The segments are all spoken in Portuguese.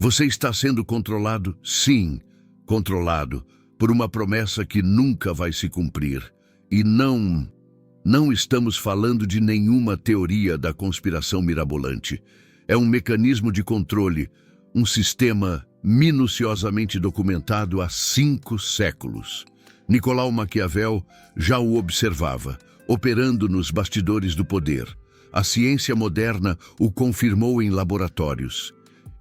Você está sendo controlado? Sim, controlado por uma promessa que nunca vai se cumprir. E não estamos falando de nenhuma teoria da conspiração mirabolante. É um mecanismo de controle, um sistema minuciosamente documentado há 5 séculos. Nicolau Maquiavel já o observava, operando nos bastidores do poder. A ciência moderna o confirmou em laboratórios.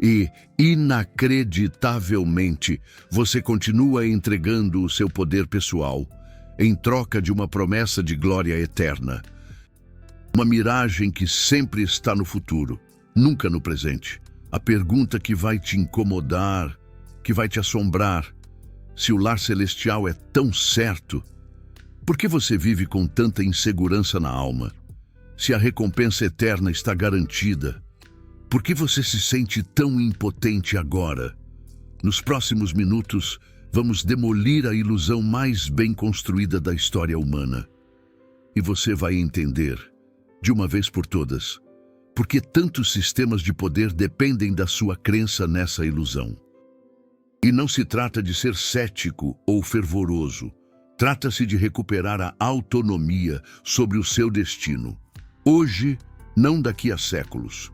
E, inacreditavelmente, você continua entregando o seu poder pessoal em troca de uma promessa de glória eterna. Uma miragem que sempre está no futuro, nunca no presente. A pergunta que vai te incomodar, que vai te assombrar: se o lar celestial é tão certo, por que você vive com tanta insegurança na alma? Se a recompensa eterna está garantida, por que você se sente tão impotente agora? Nos próximos minutos, vamos demolir a ilusão mais bem construída da história humana. E você vai entender, de uma vez por todas, por que tantos sistemas de poder dependem da sua crença nessa ilusão. E não se trata de ser cético ou fervoroso. Trata-se de recuperar a autonomia sobre o seu destino. Hoje, não daqui a séculos,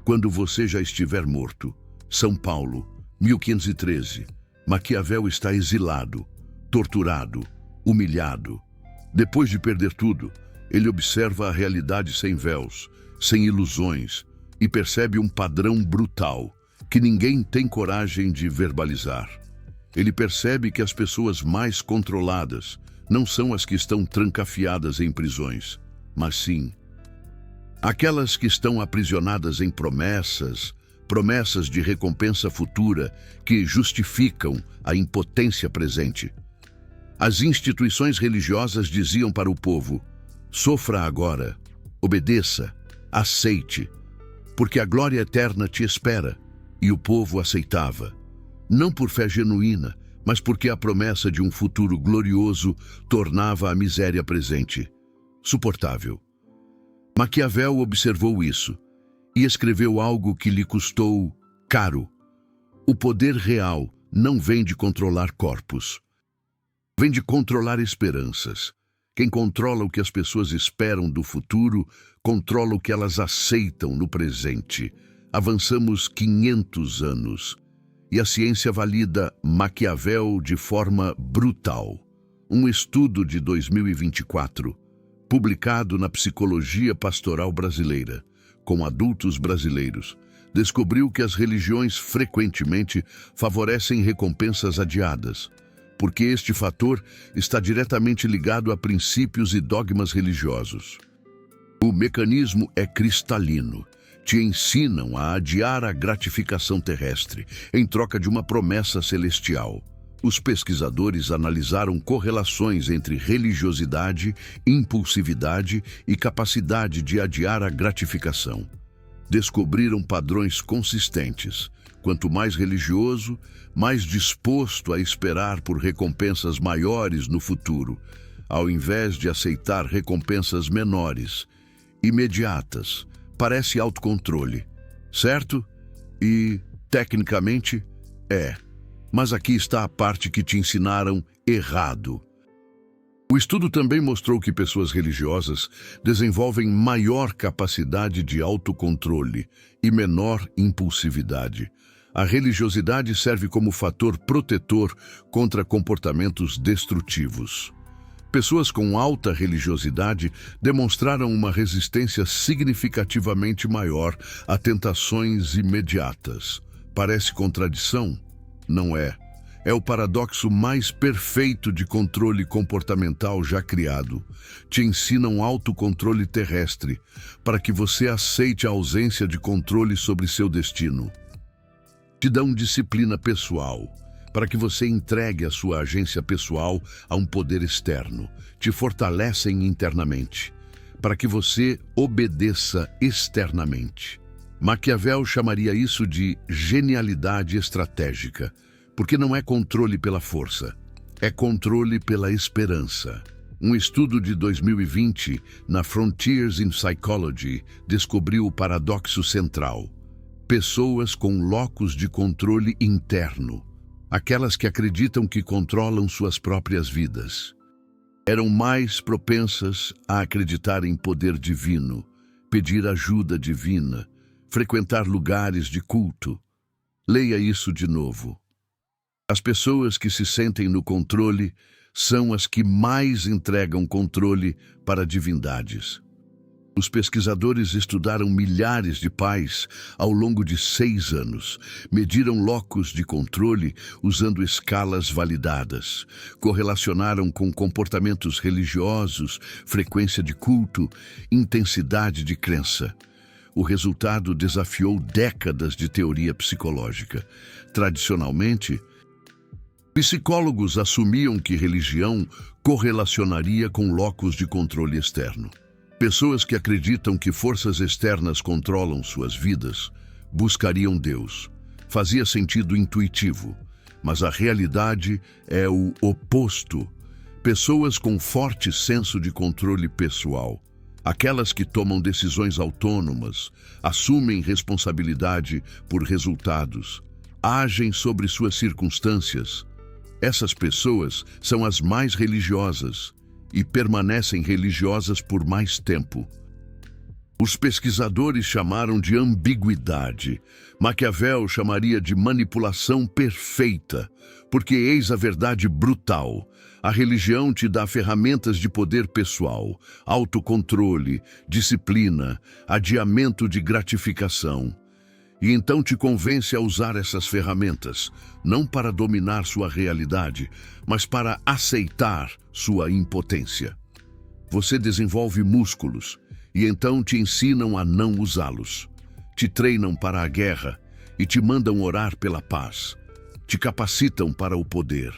quando você já estiver morto. São Paulo, 1513. Maquiavel está exilado, torturado, humilhado. Depois de perder tudo, ele observa a realidade sem véus, sem ilusões, e percebe um padrão brutal que ninguém tem coragem de verbalizar. Ele percebe que as pessoas mais controladas não são as que estão trancafiadas em prisões, mas sim aquelas que estão aprisionadas em promessas de recompensa futura que justificam a impotência presente. As instituições religiosas diziam para o povo: sofra agora, obedeça, aceite, porque a glória eterna te espera. E o povo aceitava, não por fé genuína, mas porque a promessa de um futuro glorioso tornava a miséria presente suportável. Maquiavel observou isso e escreveu algo que lhe custou caro. O poder real não vem de controlar corpos, vem de controlar esperanças. Quem controla o que as pessoas esperam do futuro, controla o que elas aceitam no presente. Avançamos 500 anos e a ciência valida Maquiavel de forma brutal. Um estudo de 2024, publicado na Psicologia Pastoral Brasileira, com adultos brasileiros, descobriu que as religiões frequentemente favorecem recompensas adiadas, porque este fator está diretamente ligado a princípios e dogmas religiosos. O mecanismo é cristalino. Te ensinam a adiar a gratificação terrestre em troca de uma promessa celestial. Os pesquisadores analisaram correlações entre religiosidade, impulsividade e capacidade de adiar a gratificação. Descobriram padrões consistentes. Quanto mais religioso, mais disposto a esperar por recompensas maiores no futuro, ao invés de aceitar recompensas menores, imediatas. Parece autocontrole, certo? E, tecnicamente, é. Mas aqui está a parte que te ensinaram errado. O estudo também mostrou que pessoas religiosas desenvolvem maior capacidade de autocontrole e menor impulsividade. A religiosidade serve como fator protetor contra comportamentos destrutivos. Pessoas com alta religiosidade demonstraram uma resistência significativamente maior a tentações imediatas. Parece contradição? Não é. É o paradoxo mais perfeito de controle comportamental já criado. Te ensinam autocontrole terrestre, para que você aceite a ausência de controle sobre seu destino. Te dão disciplina pessoal, para que você entregue a sua agência pessoal a um poder externo. Te fortalecem internamente, para que você obedeça externamente. Maquiavel chamaria isso de genialidade estratégica, porque não é controle pela força, é controle pela esperança. Um estudo de 2020 na Frontiers in Psychology descobriu o paradoxo central. pessoas com locus de controle interno, aquelas que acreditam que controlam suas próprias vidas. Eram mais propensas a acreditar em poder divino, pedir ajuda divina, frequentar lugares de culto. Leia isso de novo. As pessoas que se sentem no controle são as que mais entregam controle para divindades. Os pesquisadores estudaram milhares de pais ao longo de 6 anos, mediram locus de controle usando escalas validadas, correlacionaram com comportamentos religiosos, frequência de culto, intensidade de crença. O resultado desafiou décadas de teoria psicológica. Tradicionalmente, psicólogos assumiam que religião correlacionaria com locus de controle externo. Pessoas que acreditam que forças externas controlam suas vidas buscariam Deus. Fazia sentido intuitivo, mas a realidade é o oposto. Pessoas com forte senso de controle pessoal, aquelas que tomam decisões autônomas, assumem responsabilidade por resultados, agem sobre suas circunstâncias. Essas pessoas são as mais religiosas e permanecem religiosas por mais tempo. Os pesquisadores chamaram de ambiguidade. Maquiavel chamaria de manipulação perfeita, porque eis a verdade brutal. A religião te dá ferramentas de poder pessoal, autocontrole, disciplina, adiamento de gratificação. E então te convence a usar essas ferramentas, não para dominar sua realidade, mas para aceitar sua impotência. Você desenvolve músculos e então te ensinam a não usá-los. Te treinam para a guerra e te mandam orar pela paz. Te capacitam para o poder.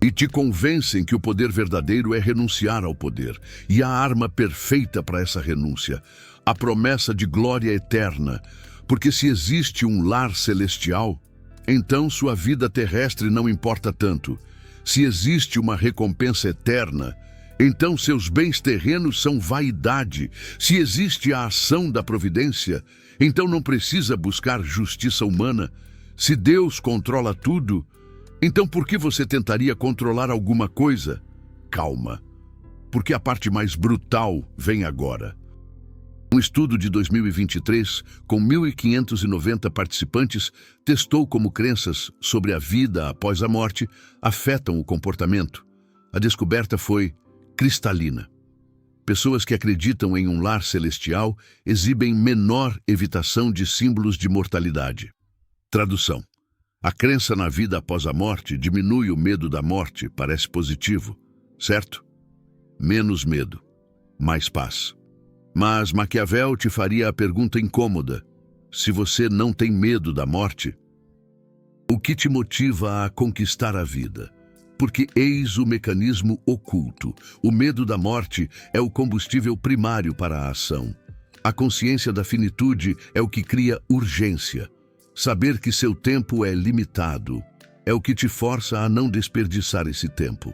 E te convencem que o poder verdadeiro é renunciar ao poder. E a arma perfeita para essa renúncia, a promessa de glória eterna. Porque se existe um lar celestial, então sua vida terrestre não importa tanto. Se existe uma recompensa eterna, então seus bens terrenos são vaidade. Se existe a ação da providência, então não precisa buscar justiça humana. Se Deus controla tudo, então por que você tentaria controlar alguma coisa? Calma, porque a parte mais brutal vem agora. Um estudo de 2023, com 1.590 participantes, testou como crenças sobre a vida após a morte afetam o comportamento. A descoberta foi cristalina. Pessoas que acreditam em um lar celestial exibem menor evitação de símbolos de mortalidade. Tradução. A crença na vida após a morte diminui o medo da morte, parece positivo, certo? Menos medo, mais paz. Mas Maquiavel te faria a pergunta incômoda: se você não tem medo da morte, o que te motiva a conquistar a vida? Porque eis o mecanismo oculto. O medo da morte é o combustível primário para a ação. A consciência da finitude é o que cria urgência. Saber que seu tempo é limitado é o que te força a não desperdiçar esse tempo.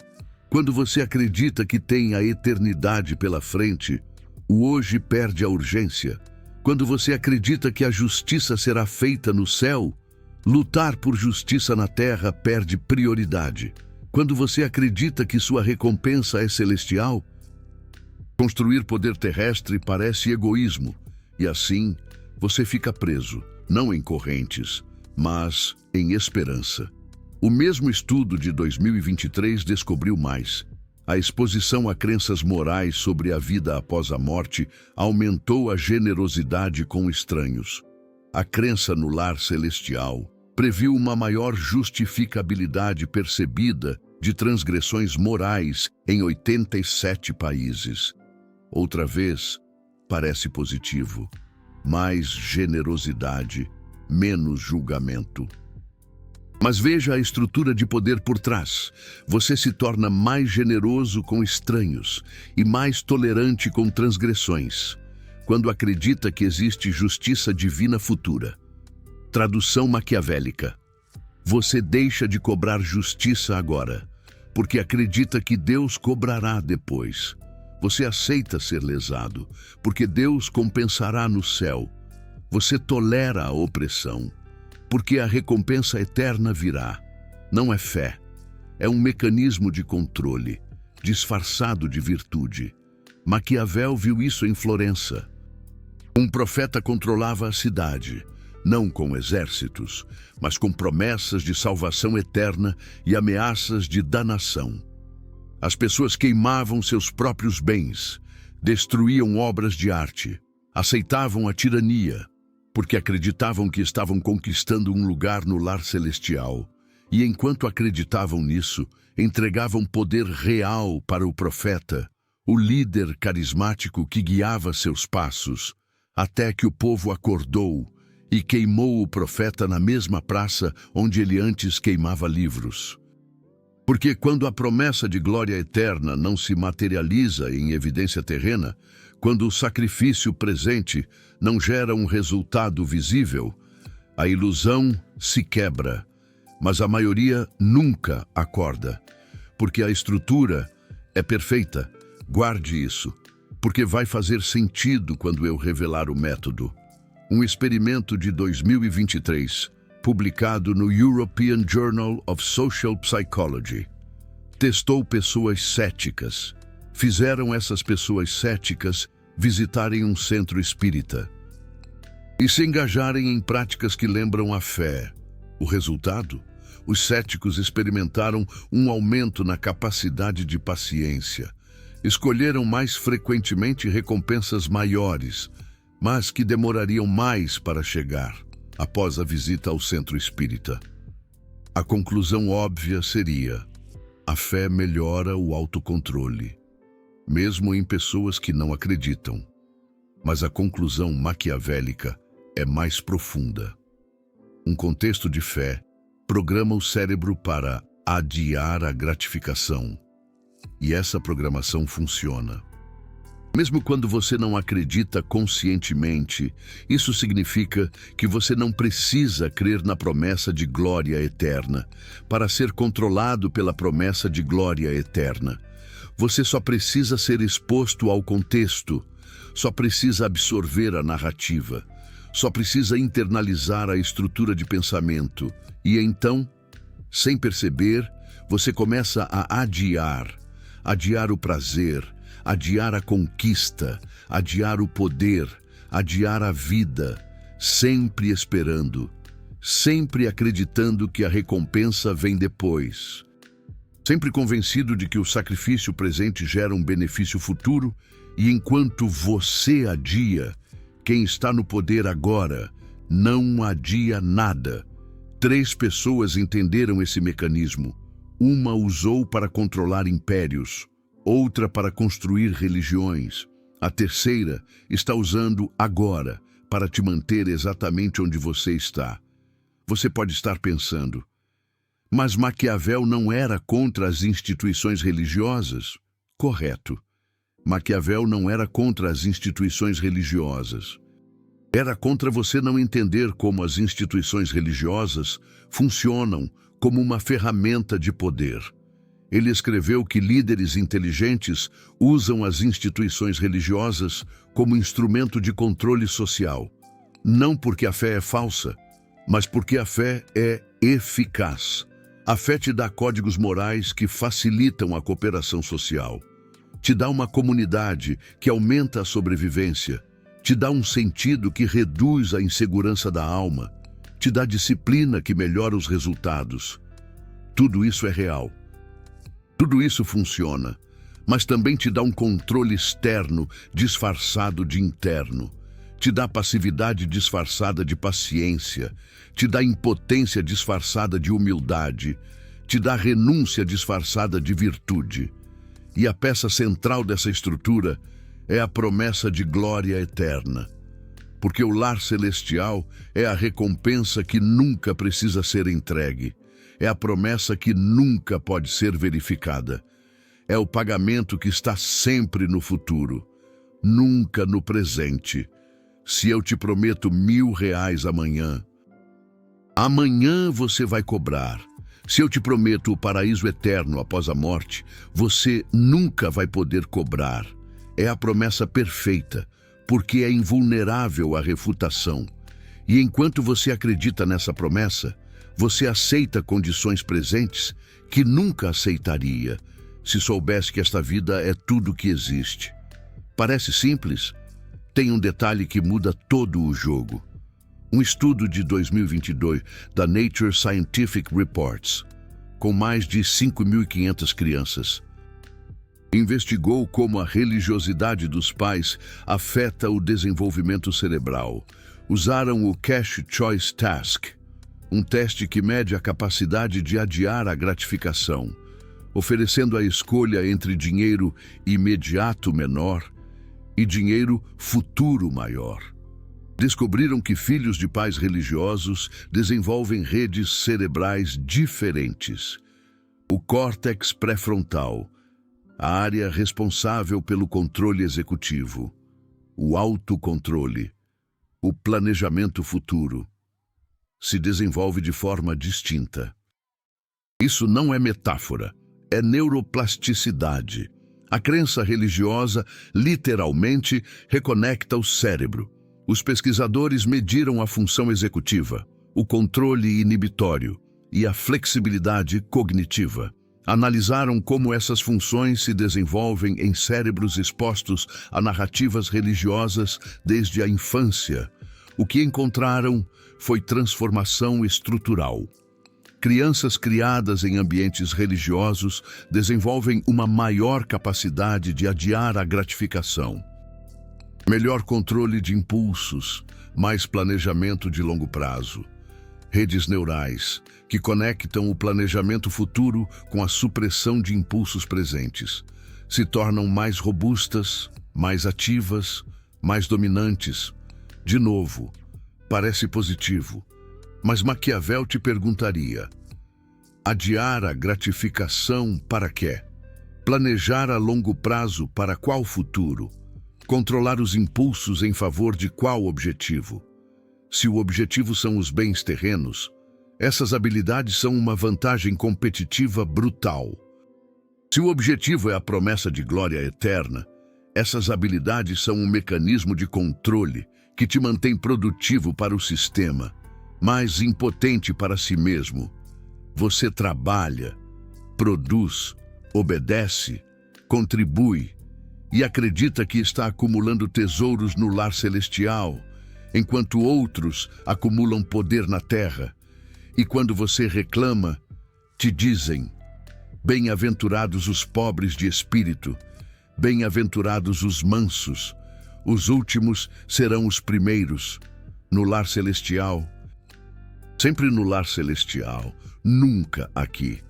Quando você acredita que tem a eternidade pela frente, o hoje perde a urgência. Quando você acredita que a justiça será feita no céu, lutar por justiça na terra perde prioridade. Quando você acredita que sua recompensa é celestial, construir poder terrestre parece egoísmo, e assim você fica preso, não em correntes, mas em esperança. O mesmo estudo de 2023 descobriu mais. A exposição a crenças morais sobre a vida após a morte aumentou a generosidade com estranhos. A crença no lar celestial previu uma maior justificabilidade percebida de transgressões morais em 87 países. Outra vez, parece positivo. Mais generosidade, menos julgamento. Mas veja a estrutura de poder por trás. Você se torna mais generoso com estranhos e mais tolerante com transgressões, quando acredita que existe justiça divina futura. Tradução maquiavélica. Você deixa de cobrar justiça agora, porque acredita que Deus cobrará depois. Você aceita ser lesado, porque Deus compensará no céu. Você tolera a opressão, porque a recompensa eterna virá. Não é fé, é um mecanismo de controle, disfarçado de virtude. Maquiavel viu isso em Florença. Um profeta controlava a cidade, não com exércitos, mas com promessas de salvação eterna e ameaças de danação. As pessoas queimavam seus próprios bens, destruíam obras de arte, aceitavam a tirania, porque acreditavam que estavam conquistando um lugar no lar celestial, e enquanto acreditavam nisso, entregavam poder real para o profeta, o líder carismático que guiava seus passos, até que o povo acordou e queimou o profeta na mesma praça onde ele antes queimava livros. Porque quando a promessa de glória eterna não se materializa em evidência terrena, quando o sacrifício presente não gera um resultado visível, a ilusão se quebra, mas a maioria nunca acorda, porque a estrutura é perfeita. Guarde isso, porque vai fazer sentido quando eu revelar o método. Um experimento de 2023, publicado no European Journal of Social Psychology, testou pessoas céticas. Fizeram essas pessoas céticas visitarem um centro espírita e se engajarem em práticas que lembram a fé. O resultado? Os céticos experimentaram um aumento na capacidade de paciência. Escolheram mais frequentemente recompensas maiores, mas que demorariam mais para chegar após a visita ao centro espírita. A conclusão óbvia seria: a fé melhora o autocontrole, mesmo em pessoas que não acreditam. Mas a conclusão maquiavélica é mais profunda. Um contexto de fé programa o cérebro para adiar a gratificação. E essa programação funciona. Mesmo quando você não acredita conscientemente, isso significa que você não precisa crer na promessa de glória eterna para ser controlado pela promessa de glória eterna. Você só precisa ser exposto ao contexto, só precisa absorver a narrativa, só precisa internalizar a estrutura de pensamento. E então, sem perceber, você começa a adiar o prazer, adiar a conquista, adiar o poder, adiar a vida, sempre esperando, sempre acreditando que a recompensa vem depois, sempre convencido de que o sacrifício presente gera um benefício futuro, e enquanto você adia, quem está no poder agora não adia nada. 3 pessoas entenderam esse mecanismo. Uma usou para controlar impérios, outra para construir religiões. A terceira está usando agora para te manter exatamente onde você está. Você pode estar pensando: mas Maquiavel não era contra as instituições religiosas? Correto. Maquiavel não era contra as instituições religiosas. Era contra você não entender como as instituições religiosas funcionam como uma ferramenta de poder. Ele escreveu que líderes inteligentes usam as instituições religiosas como instrumento de controle social. Não porque a fé é falsa, mas porque a fé é eficaz. A fé te dá códigos morais que facilitam a cooperação social. Te dá uma comunidade que aumenta a sobrevivência. Te dá um sentido que reduz a insegurança da alma. Te dá disciplina que melhora os resultados. Tudo isso é real. Tudo isso funciona, mas também te dá um controle externo disfarçado de interno. Te dá passividade disfarçada de paciência. Te dá impotência disfarçada de humildade. Te dá renúncia disfarçada de virtude. E a peça central dessa estrutura é a promessa de glória eterna. Porque o lar celestial é a recompensa que nunca precisa ser entregue. É a promessa que nunca pode ser verificada. É o pagamento que está sempre no futuro, nunca no presente. Se eu te prometo R$1.000 amanhã, amanhã você vai cobrar. Se eu te prometo o paraíso eterno após a morte, você nunca vai poder cobrar. É a promessa perfeita, porque é invulnerável à refutação. E enquanto você acredita nessa promessa, você aceita condições presentes que nunca aceitaria se soubesse que esta vida é tudo que existe. Parece simples? Tem um detalhe que muda todo o jogo. Um estudo de 2022 da Nature Scientific Reports, com mais de 5.500 crianças, investigou como a religiosidade dos pais afeta o desenvolvimento cerebral. Usaram o Cash Choice Task, um teste que mede a capacidade de adiar a gratificação, oferecendo a escolha entre dinheiro imediato menor e dinheiro futuro maior. Descobriram que filhos de pais religiosos desenvolvem redes cerebrais diferentes. O córtex pré-frontal, a área responsável pelo controle executivo, o autocontrole, o planejamento futuro, se desenvolve de forma distinta. Isso não é metáfora, é neuroplasticidade. A crença religiosa literalmente reconecta o cérebro. Os pesquisadores mediram a função executiva, o controle inibitório e a flexibilidade cognitiva. Analisaram como essas funções se desenvolvem em cérebros expostos a narrativas religiosas desde a infância. O que encontraram foi transformação estrutural. Crianças criadas em ambientes religiosos desenvolvem uma maior capacidade de adiar a gratificação. Melhor controle de impulsos, mais planejamento de longo prazo. Redes neurais, que conectam o planejamento futuro com a supressão de impulsos presentes. Se tornam mais robustas, mais ativas, mais dominantes. De novo, parece positivo, mas Maquiavel te perguntaria: adiar a gratificação para quê? Planejar a longo prazo para qual futuro? Controlar os impulsos em favor de qual objetivo? Se o objetivo são os bens terrenos, essas habilidades são uma vantagem competitiva brutal. Se o objetivo é a promessa de glória eterna, essas habilidades são um mecanismo de controle que te mantém produtivo para o sistema, mas impotente para si mesmo. Você trabalha, produz, obedece, contribui e acredita que está acumulando tesouros no lar celestial, enquanto outros acumulam poder na terra. E quando você reclama, te dizem: bem-aventurados os pobres de espírito, bem-aventurados os mansos, os últimos serão os primeiros. No lar celestial, sempre no lar celestial, nunca aqui.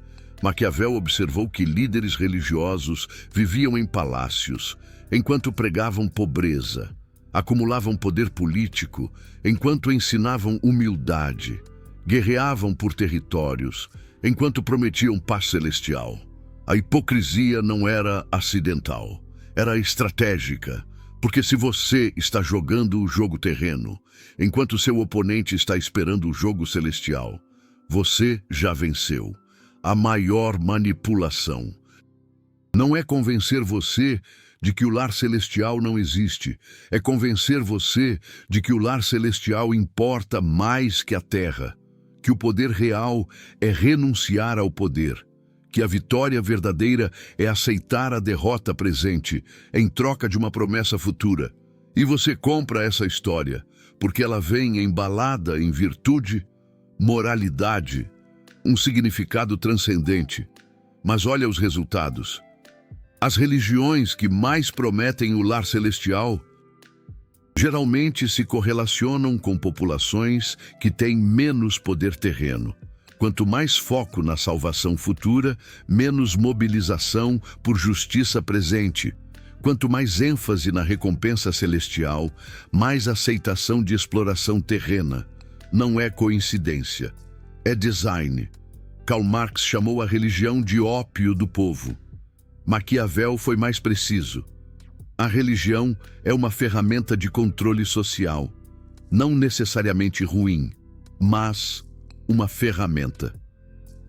Maquiavel observou que líderes religiosos viviam em palácios, enquanto pregavam pobreza, acumulavam poder político, enquanto ensinavam humildade, guerreavam por territórios, enquanto prometiam paz celestial. A hipocrisia não era acidental, era estratégica, porque se você está jogando o jogo terreno, enquanto seu oponente está esperando o jogo celestial, você já venceu. A maior manipulação não é convencer você de que o lar celestial não existe, é convencer você de que o lar celestial importa mais que a terra, que o poder real é renunciar ao poder, que a vitória verdadeira é aceitar a derrota presente em troca de uma promessa futura. E você compra essa história, porque ela vem embalada em virtude, moralidade, um significado transcendente. Mas olha os resultados. As religiões que mais prometem o lar celestial geralmente se correlacionam com populações que têm menos poder terreno. Quanto mais foco na salvação futura, menos mobilização por justiça presente. Quanto mais ênfase na recompensa celestial, mais aceitação de exploração terrena. Não é coincidência. É design. Karl Marx chamou a religião de ópio do povo. Maquiavel foi mais preciso. A religião é uma ferramenta de controle social, não necessariamente ruim, mas uma ferramenta.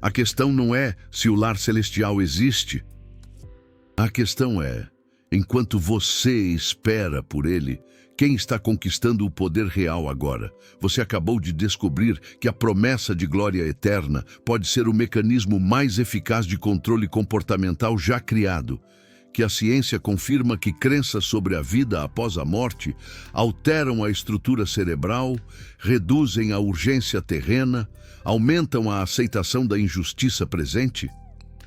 A questão não é se o lar celestial existe. A questão é: Enquanto você espera por ele, quem está conquistando o poder real agora? Você acabou de descobrir que a promessa de glória eterna pode ser o mecanismo mais eficaz de controle comportamental já criado, que a ciência confirma que crenças sobre a vida após a morte alteram a estrutura cerebral, reduzem a urgência terrena, aumentam a aceitação da injustiça presente.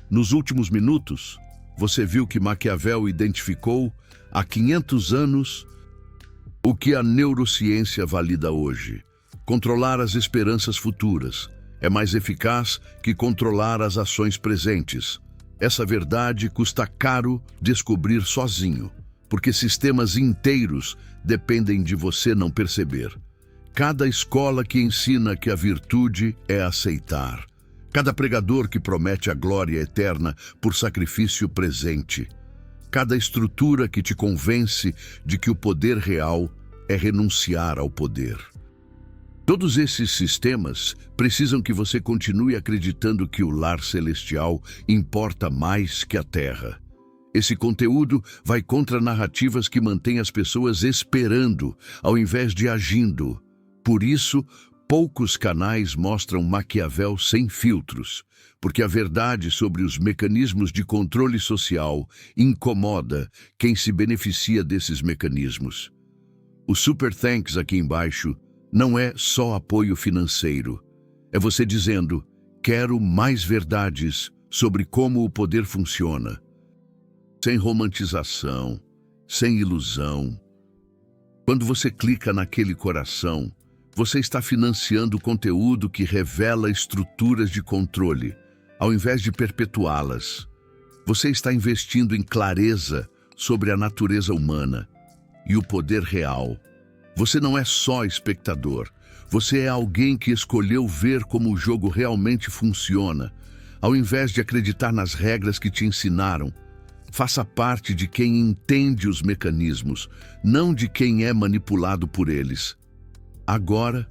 Nos últimos minutos, você viu que Maquiavel identificou, há 500 anos, o que a neurociência valida hoje. Controlar as esperanças futuras é mais eficaz que controlar as ações presentes. Essa verdade custa caro descobrir sozinho, porque sistemas inteiros dependem de você não perceber. Cada escola que ensina que a virtude é aceitar. Cada pregador que promete a glória eterna por sacrifício presente. Cada estrutura que te convence de que o poder real é renunciar ao poder. Todos esses sistemas precisam que você continue acreditando que o lar celestial importa mais que a terra. Esse conteúdo vai contra narrativas que mantêm as pessoas esperando, ao invés de agindo. Por isso, poucos canais mostram Maquiavel sem filtros, porque a verdade sobre os mecanismos de controle social incomoda quem se beneficia desses mecanismos. O Super Thanks aqui embaixo não é só apoio financeiro. É você dizendo, quero mais verdades sobre como o poder funciona. Sem romantização, sem ilusão. Quando você clica naquele coração, você está financiando conteúdo que revela estruturas de controle, ao invés de perpetuá-las. Você está investindo em clareza sobre a natureza humana e o poder real. Você não é só espectador, você é alguém que escolheu ver como o jogo realmente funciona, ao invés de acreditar nas regras que te ensinaram. Faça parte de quem entende os mecanismos, não de quem é manipulado por eles. Agora,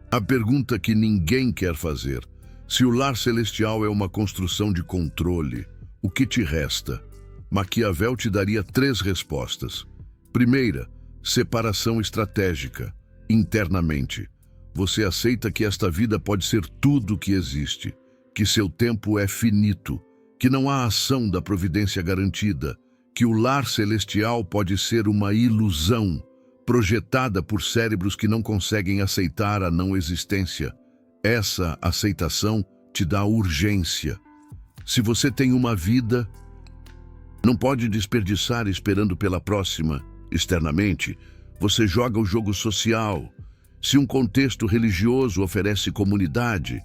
a pergunta que ninguém quer fazer: se o lar celestial é uma construção de controle, o que te resta? Maquiavel te daria 3 respostas. Primeira, separação estratégica. Internamente, você aceita que esta vida pode ser tudo o que existe, que seu tempo é finito, que não há ação da providência garantida, que o lar celestial pode ser uma ilusão, projetada por cérebros que não conseguem aceitar a não existência. Essa aceitação te dá urgência. Se você tem uma vida, não pode desperdiçar esperando pela próxima. Externamente, você joga o jogo social. Se um contexto religioso oferece comunidade,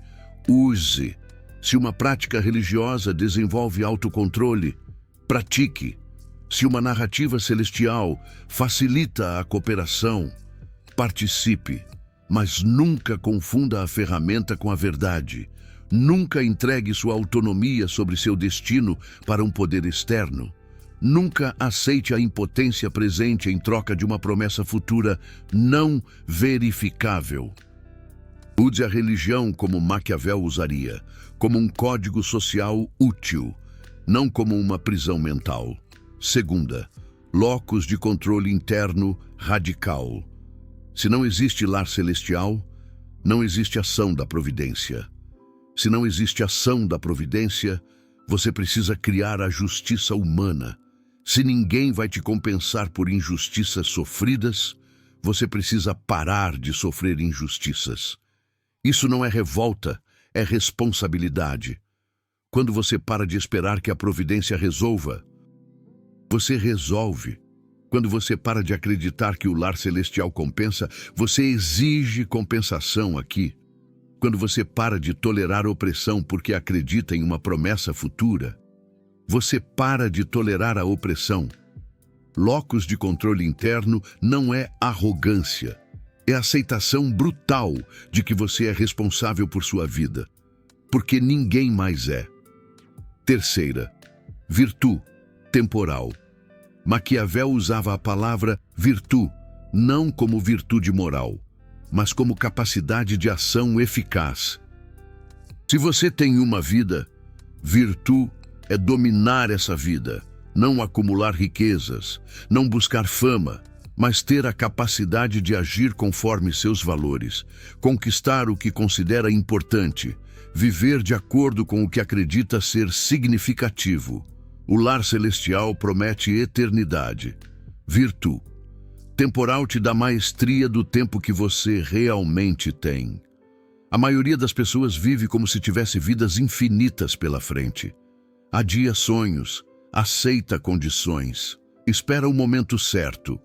use. Se uma prática religiosa desenvolve autocontrole, pratique. Se uma narrativa celestial facilita a cooperação, participe. Mas nunca confunda a ferramenta com a verdade. Nunca entregue sua autonomia sobre seu destino para um poder externo. Nunca aceite a impotência presente em troca de uma promessa futura não verificável. Use a religião como Maquiavel usaria, como um código social útil, não como uma prisão mental. Segunda, locus de controle interno radical. Se não existe lar celestial, não existe ação da providência. Se não existe ação da providência, você precisa criar a justiça humana. Se ninguém vai te compensar por injustiças sofridas, você precisa parar de sofrer injustiças. Isso não é revolta, é responsabilidade. Quando você para de esperar que a providência resolva, você resolve. Quando você para de acreditar que o lar celestial compensa, você exige compensação aqui. Quando você para de tolerar opressão porque acredita em uma promessa futura, você para de tolerar a opressão. Locus de controle interno não é arrogância, é aceitação brutal de que você é responsável por sua vida, porque ninguém mais é. Terceira, virtude temporal. Maquiavel usava a palavra virtude não como virtude moral, mas como capacidade de ação eficaz. Se você tem uma vida, virtude é dominar essa vida, Não acumular riquezas, não buscar fama, mas ter a capacidade de agir conforme seus valores, conquistar o que considera importante, viver de acordo com o que acredita ser significativo. O lar celestial promete eternidade. Virtu. Temporal te dá maestria do tempo que você realmente tem. A maioria das pessoas vive como se tivesse vidas infinitas pela frente. Adia sonhos, aceita condições, espera o momento certo,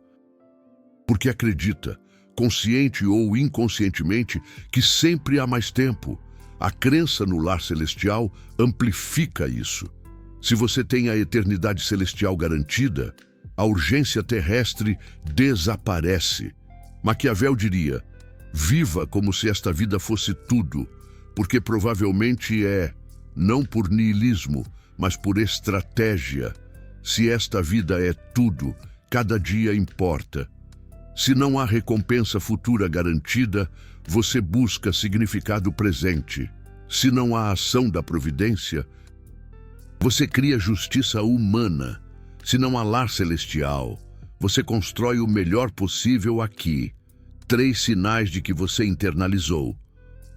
porque acredita, consciente ou inconscientemente, que sempre há mais tempo. A crença no lar celestial amplifica isso. Se você tem a eternidade celestial garantida, a urgência terrestre desaparece. Maquiavel diria: viva como se esta vida fosse tudo, porque provavelmente é, não por niilismo, mas por estratégia. Se esta vida é tudo, cada dia importa. Se não há recompensa futura garantida, você busca significado presente. Se não há ação da providência, você cria justiça humana. Se não há lar celestial, você constrói o melhor possível aqui. 3 sinais de que você internalizou.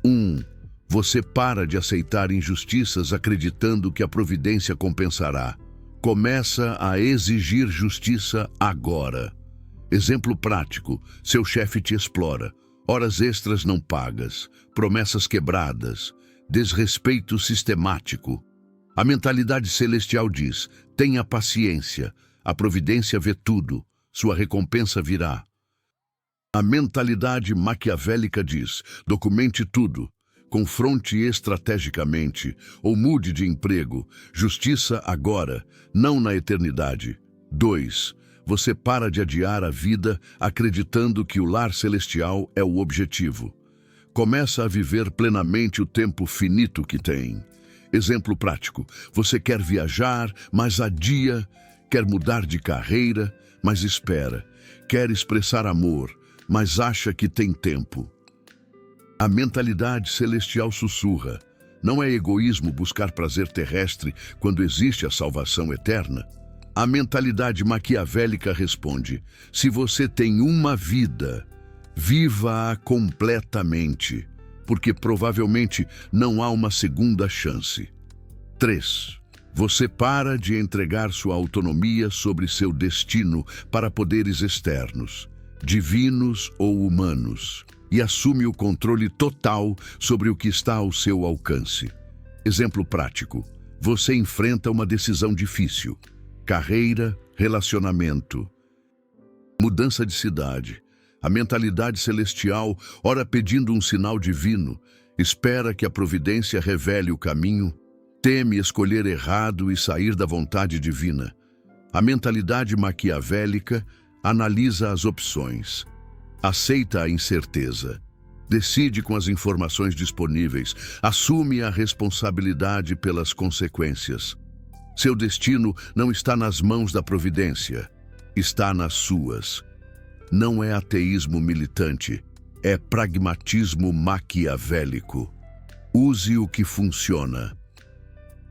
1. Você para de aceitar injustiças acreditando que a providência compensará. Começa a exigir justiça agora. Exemplo prático: seu chefe te explora, horas extras não pagas, promessas quebradas, desrespeito sistemático. A mentalidade celestial diz: tenha paciência, a providência vê tudo, sua recompensa virá. A mentalidade maquiavélica diz: documente tudo, confronte estrategicamente ou mude de emprego, justiça agora, não na eternidade. 2. Você para de adiar a vida acreditando que o lar celestial é o objetivo. Começa a viver plenamente o tempo finito que tem. Exemplo prático: você quer viajar, mas adia, quer mudar de carreira, mas espera, quer expressar amor, mas acha que tem tempo. A mentalidade celestial sussurra: não é egoísmo buscar prazer terrestre quando existe a salvação eterna? A mentalidade maquiavélica responde: se você tem uma vida, viva-a completamente, porque provavelmente não há uma segunda chance. 3. Você para de entregar sua autonomia sobre seu destino para poderes externos, divinos ou humanos, e assume o controle total sobre o que está ao seu alcance. Exemplo prático: você enfrenta uma decisão difícil. Carreira, relacionamento, mudança de cidade. A mentalidade celestial, ora pedindo um sinal divino, espera que a providência revele o caminho, teme escolher errado e sair da vontade divina. A mentalidade maquiavélica analisa as opções, aceita a incerteza, decide com as informações disponíveis, assume a responsabilidade pelas consequências. Seu destino não está nas mãos da providência, está nas suas. Não é ateísmo militante, é pragmatismo maquiavélico. Use o que funciona.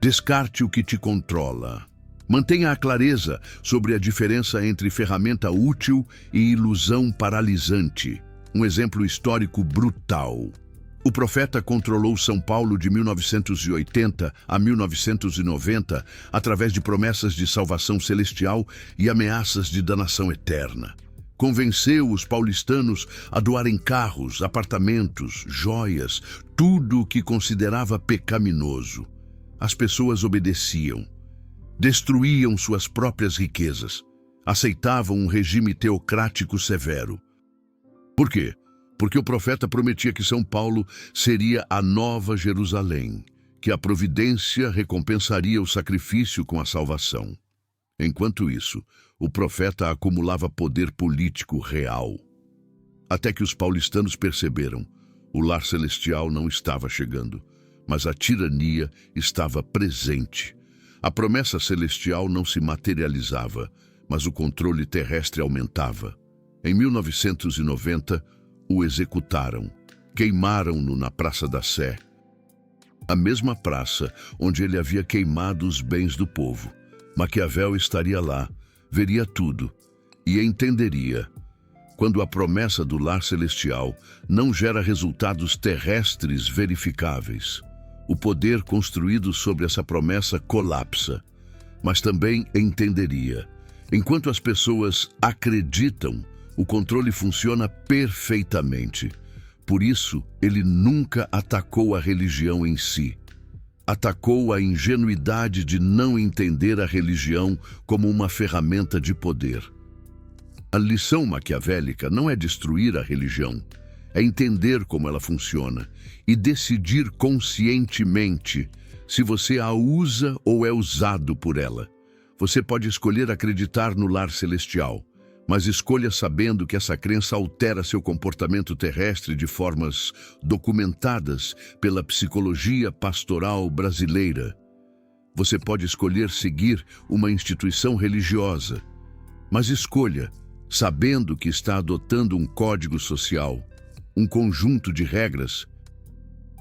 Descarte o que te controla. Mantenha a clareza sobre a diferença entre ferramenta útil e ilusão paralisante. Um exemplo histórico brutal. O profeta controlou São Paulo de 1980 a 1990 através de promessas de salvação celestial e ameaças de danação eterna. Convenceu os paulistanos a doarem carros, apartamentos, joias, tudo o que considerava pecaminoso. As pessoas obedeciam, destruíam suas próprias riquezas, aceitavam um regime teocrático severo. Por quê? Porque o profeta prometia que São Paulo seria a nova Jerusalém, que a providência recompensaria o sacrifício com a salvação. Enquanto isso, o profeta acumulava poder político real. Até que os paulistanos perceberam: o lar celestial não estava chegando, mas a tirania estava presente. A promessa celestial não se materializava, mas o controle terrestre aumentava. Em 1990, o executaram, queimaram-no na Praça da Sé, a mesma praça onde ele havia queimado os bens do povo. Maquiavel estaria lá, veria tudo e entenderia. Quando a promessa do lar celestial não gera resultados terrestres verificáveis, o poder construído sobre essa promessa colapsa. Mas também entenderia. Enquanto as pessoas acreditam, o controle funciona perfeitamente. Por isso, ele nunca atacou a religião em si. Atacou a ingenuidade de não entender a religião como uma ferramenta de poder. A lição maquiavélica não é destruir a religião, é entender como ela funciona e decidir conscientemente se você a usa ou é usado por ela. Você pode escolher acreditar no lar celestial, mas escolha sabendo que essa crença altera seu comportamento terrestre de formas documentadas pela psicologia pastoral brasileira. Você pode escolher seguir uma instituição religiosa, mas escolha sabendo que está adotando um código social, um conjunto de regras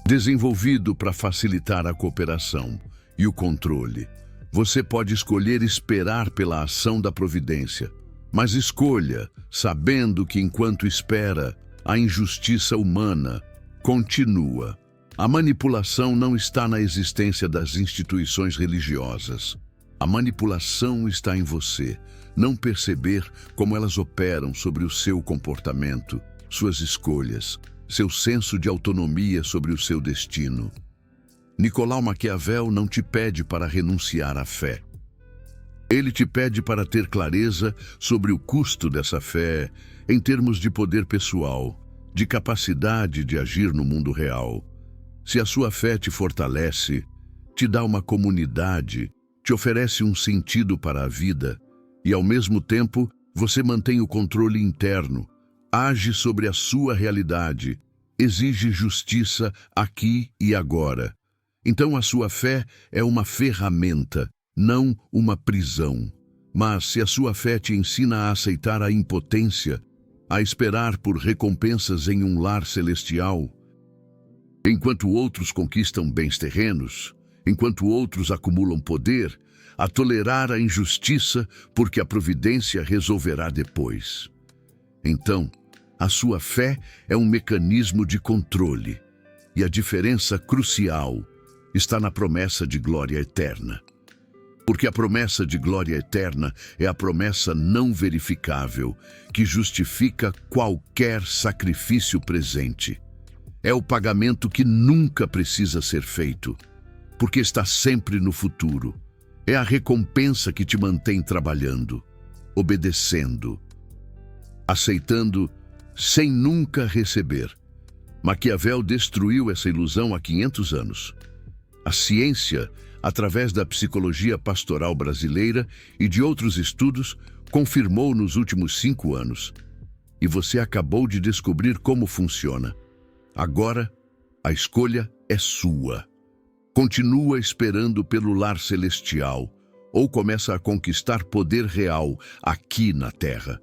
desenvolvido para facilitar a cooperação e o controle. Você pode escolher esperar pela ação da providência, mas escolha sabendo que enquanto espera, a injustiça humana continua. A manipulação não está na existência das instituições religiosas. A manipulação está em você, não perceber como elas operam sobre o seu comportamento, suas escolhas, seu senso de autonomia sobre o seu destino. Nicolau Maquiavel não te pede para renunciar à fé. Ele te pede para ter clareza sobre o custo dessa fé em termos de poder pessoal, de capacidade de agir no mundo real. Se a sua fé te fortalece, te dá uma comunidade, te oferece um sentido para a vida e, ao mesmo tempo, você mantém o controle interno, age sobre a sua realidade, exige justiça aqui e agora. Então a sua fé é uma ferramenta, não uma prisão. Mas se a sua fé te ensina a aceitar a impotência, a esperar por recompensas em um lar celestial, enquanto outros conquistam bens terrenos, enquanto outros acumulam poder, a tolerar a injustiça porque a providência resolverá depois. Então, a sua fé é um mecanismo de controle, e a diferença crucial está na promessa de glória eterna. Porque a promessa de glória eterna é a promessa não verificável que justifica qualquer sacrifício presente. É o pagamento que nunca precisa ser feito, porque está sempre no futuro. É a recompensa que te mantém trabalhando, obedecendo, aceitando sem nunca receber. Maquiavel destruiu essa ilusão há 500 anos. A ciência, através da psicologia pastoral brasileira e de outros estudos, confirmou nos últimos 5 anos. E você acabou de descobrir como funciona. Agora, a escolha é sua. Continua esperando pelo lar celestial ou começa a conquistar poder real aqui na Terra.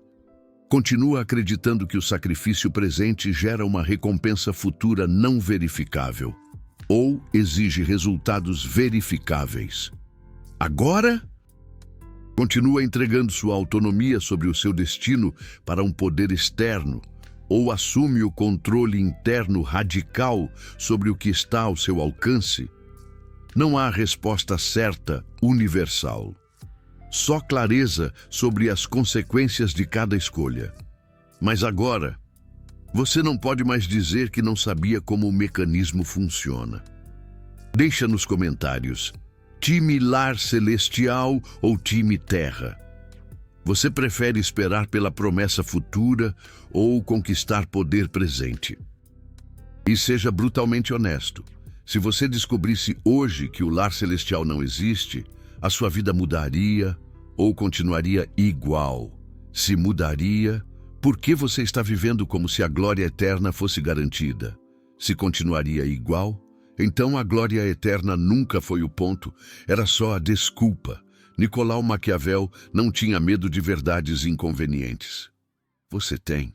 Continua acreditando que o sacrifício presente gera uma recompensa futura não verificável ou exige resultados verificáveis. Agora, continua entregando sua autonomia sobre o seu destino para um poder externo ou assume o controle interno radical sobre o que está ao seu alcance. Não há resposta certa, universal. Só clareza sobre as consequências de cada escolha. Mas agora, você não pode mais dizer que não sabia como o mecanismo funciona. Deixa nos comentários, time lar celestial ou time terra? Você prefere esperar pela promessa futura ou conquistar poder presente? E seja brutalmente honesto. Se você descobrisse hoje que o lar celestial não existe, a sua vida mudaria ou continuaria igual? Se mudaria, por que você está vivendo como se a glória eterna fosse garantida? Se continuaria igual, então a glória eterna nunca foi o ponto, era só a desculpa. Nicolau Maquiavel não tinha medo de verdades inconvenientes. Você tem.